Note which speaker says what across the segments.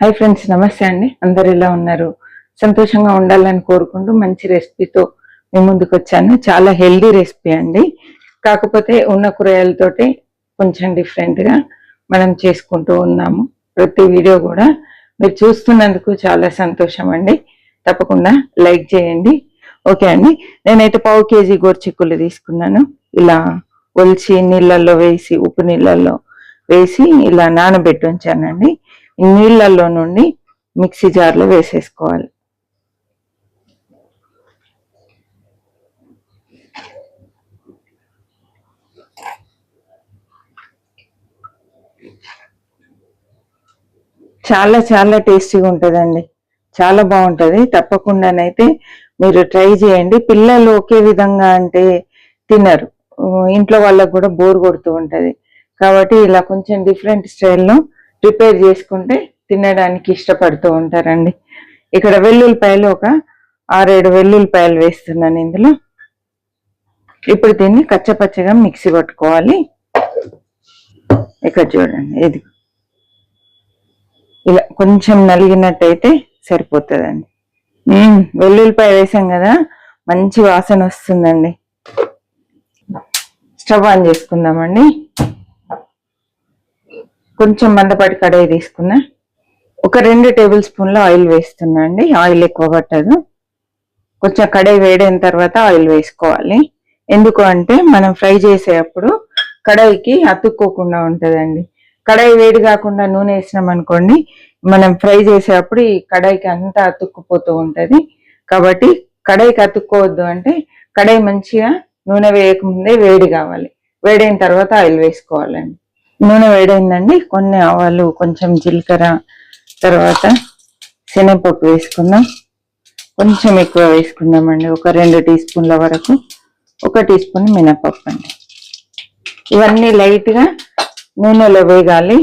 Speaker 1: Hi friends, నమస్తే అండి. అందరు ఎలా ఉన్నారు? సంతోషంగా ఉండాలని కోరుకుంటూ మంచి రెసిపీతో మీ ముందుకు వచ్చాను. చాలా హెల్దీ రెసిపీ అండి. కాకపోతే ఉన్న కూరగాయలతోటి కొంచెం డిఫరెంట్గా మనం చేసుకుంటూ ఉన్నాము. ప్రతి వీడియో కూడా మీరు చూస్తున్నందుకు చాలా సంతోషం అండి. తప్పకుండా లైక్ చేయండి. ఓకే అండి. నేనైతే పావు కేజీ గోరుచిక్కులు తీసుకున్నాను. ఇలా ఒలిచి నీళ్ళల్లో వేసి, ఉప్పు నీళ్ళల్లో వేసి ఇలా నానబెట్టి ఉంచానండి. నీళ్ళల్లో నుండి మిక్సీ జార్లో వేసేసుకోవాలి. చాలా చాలా టేస్టీగా ఉంటుందండి. చాలా బాగుంటుంది. తప్పకుండానైతే మీరు ట్రై చేయండి. పిల్లలు ఒకే విధంగా అంటే తినరు. ఇంట్లో వాళ్ళకు కూడా బోర్ కొడుతూ ఉంటుంది. కాబట్టి ఇలా కొంచెం డిఫరెంట్ స్టైల్లో ప్రిపేర్ చేసుకుంటే తినడానికి ఇష్టపడుతూ ఉంటారండి. ఇక్కడ వెల్లుల్లిపాయలు ఒక 6-7 వెల్లుల్లిపాయలు వేస్తున్నాను ఇందులో. ఇప్పుడు దీన్ని కచ్చపచ్చగా మిక్సీ పట్టుకోవాలి. ఇక్కడ చూడండి, ఇది ఇలా కొంచెం నలిగినట్టయితే సరిపోతుందండి. వెల్లుల్లిపాయ వేసాం కదా, మంచి వాసన వస్తుందండి. స్టవ్ ఆన్ చేసుకుందామండి. కొంచెం మందపాటి కడాయి తీసుకున్నా. ఒక 2 టేబుల్ స్పూన్ల ఆయిల్ వేస్తున్నా అండి. ఆయిల్ ఎక్కువ పట్టదు. కొంచెం కడాయి వేడైన తర్వాత ఆయిల్ వేసుకోవాలి. ఎందుకు అంటే మనం ఫ్రై చేసేటప్పుడు కడాయికి అతుక్కోకుండా ఉంటుందండి. కడాయి వేడి కాకుండా నూనె వేసినాం అనుకోండి, మనం ఫ్రై చేసేటప్పుడు ఈ కడాయికి అంతా అతుక్కుపోతూ ఉంటుంది. కాబట్టి కడాయికి అతుక్కోవద్దు అంటే కడాయి మంచిగా నూనె వేయకముందే వేడి కావాలి. వేడైన తర్వాత ఆయిల్ వేసుకోవాలండి. నూనె వేడైందండి. కొన్ని ఆవాలు, కొంచెం జీలకర్ర, తర్వాత శనగపప్పు వేసుకుందాం. కొంచెం ఎక్కువ వేసుకుందామండి. ఒక 2 టీ స్పూన్ల వరకు. 1 టీ స్పూన్ మినపప్పు అండి. ఇవన్నీ లైట్గా నూనెలో వేగాలి.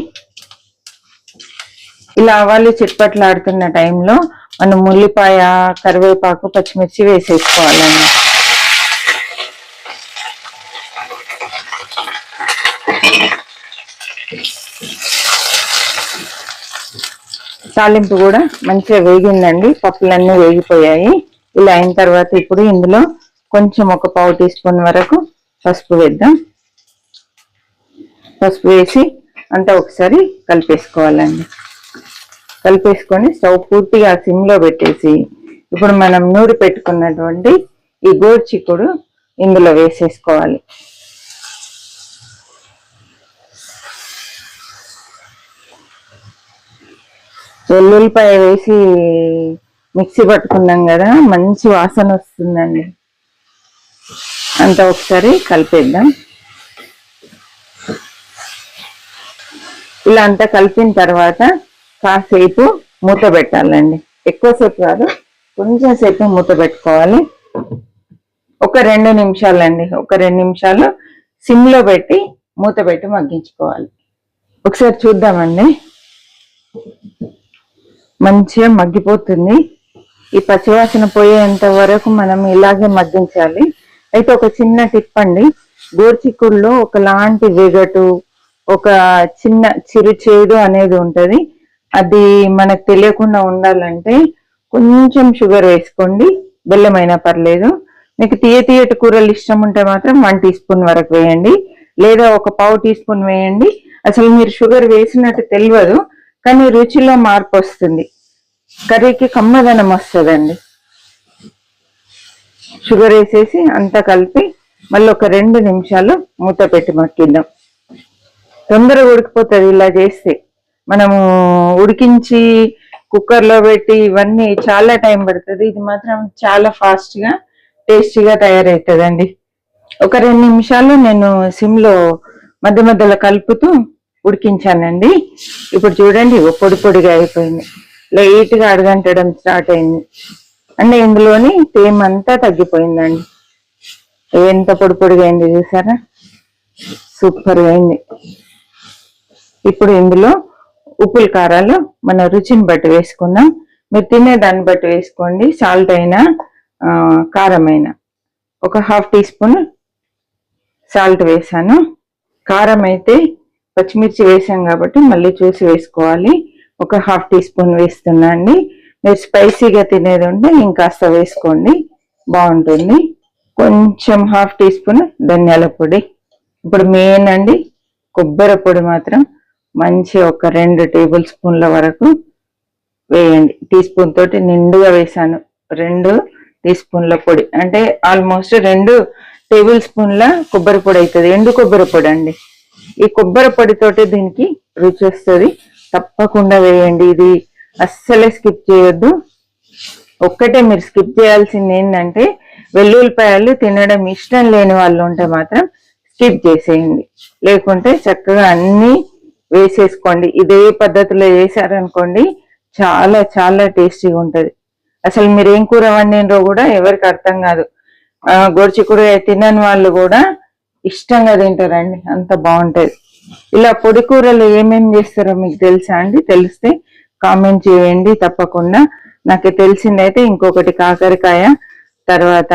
Speaker 1: ఇలా ఆవాలు చిట్పట్లాడుతున్న టైంలో మనం ఉల్లిపాయ, కరివేపాకు, పచ్చిమిర్చి వేసేసుకోవాలండి. తాలింపు కూడా మంచిగా వేగిందండి. పప్పులన్నీ వేగిపోయాయి. ఇలా అయిన తర్వాత ఇప్పుడు ఇందులో కొంచెం ఒక పావు టీ స్పూన్ వరకు పసుపు వేద్దాం. పసుపు వేసి అంతా ఒకసారి కలిపేసుకోవాలండి. కలిపేసుకొని స్టవ్ పూర్తిగా సిమ్లో పెట్టేసి ఇప్పుడు మనం నూరి పెట్టుకున్నటువంటి ఈ గోరుచిక్కుడు ఇందులో వేసేసుకోవాలి. వెల్లుల్లిపాయ వేసి మిక్సీ పట్టుకున్నాం కదా, మంచి వాసన వస్తుందండి. అంతా ఒకసారి కలిపేద్దాం. ఇలా అంతా కలిపిన తర్వాత కాసేపు మూత పెట్టాలండి. ఎక్కువసేపు కాదు, కొంచెం సేపు మూత పెట్టుకోవాలి. ఒక 2 నిమిషాలండి. ఒక 2 నిమిషాలు సిమ్లో పెట్టి మూత పెట్టి మగ్గించుకోవాలి. ఒకసారి చూద్దామండి. మంచిగా మగ్గిపోతుంది. ఈ పచ్చివాసన పోయేంత వరకు మనం ఇలాగే మగ్గించాలి. అయితే ఒక చిన్న టిప్ అండి, గోరుచిక్కుడులో ఒకలాంటి వెగటు, ఒక చిన్న చిరు చేదు అనేది ఉంటుంది. అది మనకు తెలియకుండా ఉండాలంటే కొంచెం షుగర్ వేసుకోండి. బెల్లమైనా పర్లేదు. మీకు తీయటి కూరలు ఇష్టం ఉంటే మాత్రం 1 టీ స్పూన్ వరకు వేయండి, లేదా ఒక పావు టీ స్పూన్ వేయండి. అసలు మీరు షుగర్ వేసినట్టు తెలియదు, కానీ రుచిలో మార్పు వస్తుంది. కర్రీకి కమ్మదనం వస్తుందండి. షుగర్ వేసేసి అంతా కలిపి మళ్ళీ ఒక 2 నిమిషాలు మూత పెట్టి మగ్గిద్దాం. తొందరగా ఉడికిపోతుంది ఇలా చేస్తే. మనము ఉడికించి కుక్కర్లో పెట్టి ఇవన్నీ చాలా టైం పడుతుంది. ఇది మాత్రం చాలా ఫాస్ట్గా టేస్టీగా తయారవుతుందండి. ఒక 2 నిమిషాలు నేను సిమ్లో మధ్య మధ్యలో కలుపుతూ ఉడికించానండి. ఇప్పుడు చూడండి, పొడి పొడిగా అయిపోయింది. లైట్గా అడగంటడం స్టార్ట్ అయింది అంటే ఇందులోని తేమ అంతా తగ్గిపోయిందండి. ఎంత పొడి పొడిగా అయింది చూసారా, సూపర్గా అయింది. ఇప్పుడు ఇందులో ఉప్పులు, కారాలు మన రుచిని బట్టి వేసుకుందాం. మీరు తినే దాన్ని బట్టి వేసుకోండి. సాల్ట్ అయినా కారం అయినా. ఒక 1/2 టీ స్పూన్ సాల్ట్ వేసాను. కారం అయితే పచ్చిమిర్చి వేసాం కాబట్టి మళ్ళీ చూసి వేసుకోవాలి. ఒక 1/2 టీ స్పూన్ వేస్తున్నా అండి. మీరు స్పైసీగా తినేది ఉంటే ఇంకాస్త వేసుకోండి, బాగుంటుంది. కొంచెం 1/2 టీ స్పూన్ ధనియాల పొడి. ఇప్పుడు మెయిన్ అండి, కొబ్బరి పొడి మాత్రం మంచి ఒక 2 టేబుల్ స్పూన్ల వరకు వేయండి. టీ స్పూన్ తోటి నిండుగా వేసాను. 2 టీ స్పూన్ల పొడి అంటే ఆల్మోస్ట్ 2 టేబుల్ స్పూన్ల కొబ్బరి పొడి అవుతుంది. ఎండు కొబ్బరి పొడి అండి. ఈ కొబ్బరి పొడితోటి దీనికి రుచి వస్తుంది. తప్పకుండా వేయండి. ఇది అస్సలే స్కిప్ చేయొద్దు. ఒక్కటే మీరు స్కిప్ చేయాల్సింది ఏంటంటే, వెల్లుల్లిపాయలు తినడం ఇష్టం లేని వాళ్ళు ఉంటే మాత్రం స్కిప్ చేసేయండి. లేకుంటే చక్కగా అన్ని వేసేసుకోండి. ఇదే పద్ధతిలో చేశారనుకోండి చాలా చాలా టేస్టీగా ఉంటది. అసలు మీరు ఏం కూర వండినరో కూడా ఎవరికి అర్థం కాదు. గోరుచిక్కుడుకాయ తినని వాళ్ళు కూడా ఇష్టంగా తింటారండి, అంత బాగుంటది. ఇలా పొడి కూరలు ఏమేమి చేస్తారో మీకు తెలుసా అండి? తెలిస్తే కామెంట్ చేయండి తప్పకుండా. నాకు తెలిసిందైతే ఇంకొకటి కాకరకాయ, తర్వాత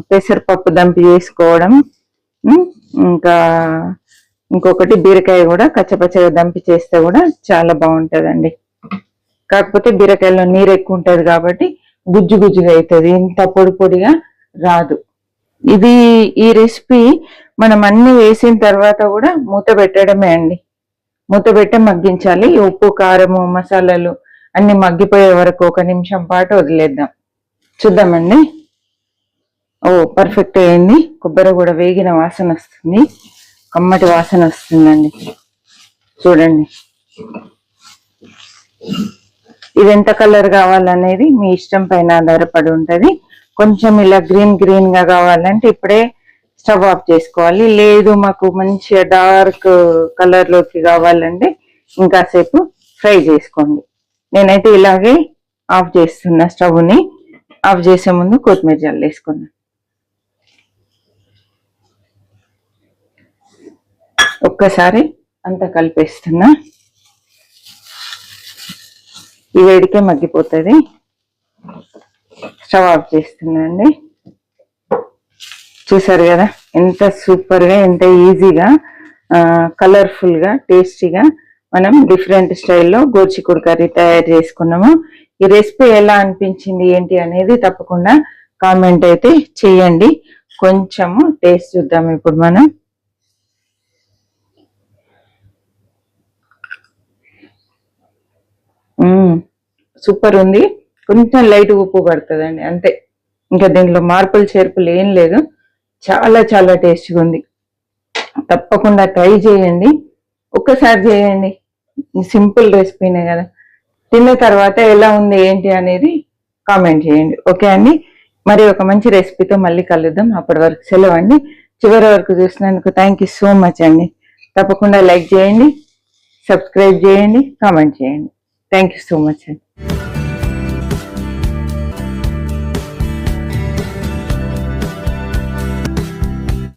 Speaker 1: పెసరపప్పు దంపి చేసుకోవడం, ఇంకా ఇంకొకటి బీరకాయ కూడా కచ్చపచ్చగా దంపి చేస్తే కూడా చాలా బాగుంటదండి. కాకపోతే బీరకాయలో నీరు ఎక్కువ ఉంటది కాబట్టి గుజ్జు గుజ్జుగా అవుతుంది, ఇంత పొడి పొడిగా రాదు. ఈ రెసిపీ మనం అన్ని వేసిన తర్వాత కూడా మూత పెట్టడమే అండి. మూత పెట్టి మగ్గించాలి. ఉప్పు, కారము, మసాలాలు అన్ని మగ్గిపోయే వరకు 1 నిమిషం పాటు వదిలేద్దాం. చూద్దామండి. పర్ఫెక్ట్ అయింది. కొబ్బరి కూడా వేగిన వాసన వస్తుంది, కమ్మటి వాసన వస్తుందండి. చూడండి, ఇది ఎంత కలర్ కావాలనేది మీ ఇష్టం పైన ఆధారపడి ఉంటది. కొంచెం ఇలా గ్రీన్ గా కావాలంటే ఇప్పుడే స్టవ్ ఆఫ్ చేసుకోవాలి. లేదు మాకు మంచిగా డార్క్ కలర్ లోకి కావాలంటే ఇంకాసేపు ఫ్రై చేసుకోండి. నేనైతే ఇలాగే ఆఫ్ చేస్తున్నా. స్టవ్ ని ఆఫ్ చేసే ముందు కొత్తిమీర జల్లేసుకున్నా. ఒక్కసారి అంతా కలిపేస్తున్నా. ఈ వేడికే మగ్గిపోతుంది. స్టవ్ ఆఫ్ చేస్తున్నా అండి. చూసారు కదా ఎంత సూపర్ గా, ఎంత ఈజీగా, కలర్ఫుల్ గా, టేస్టీగా మనం డిఫరెంట్ స్టైల్లో గోరుచిక్కుడు కర్రీ తయారు చేసుకున్నాము. ఈ రెసిపీ ఎలా అనిపించింది ఏంటి అనేది తప్పకుండా కామెంట్ అయితే చేయండి. కొంచెము టేస్ట్ చూద్దాం ఇప్పుడు మనం. సూపర్ ఉంది. కొంచెం లైట్ ఉప్పు పడుతుందండి అంతే. ఇంకా దీంట్లో మార్పులు చేర్పులు ఏం లేదు. చాలా చాలా టేస్టీగా ఉంది. తప్పకుండా ట్రై చేయండి. ఒక్కసారి చేయండి. సింపుల్ రెసిపీనే కదా. తిన్న తర్వాత ఎలా ఉంది ఏంటి అనేది కామెంట్ చేయండి. ఓకే అండి. మరి ఒక మంచి రెసిపీతో మళ్ళీ కలుద్దాం. అప్పటి వరకు సెలవు అండి. చివరి వరకు చూసినందుకు థ్యాంక్ యూ సో మచ్ అండి. తప్పకుండా లైక్ చేయండి, సబ్స్క్రైబ్ చేయండి, కామెంట్ చేయండి. థ్యాంక్ యూ సో మచ్ అండి.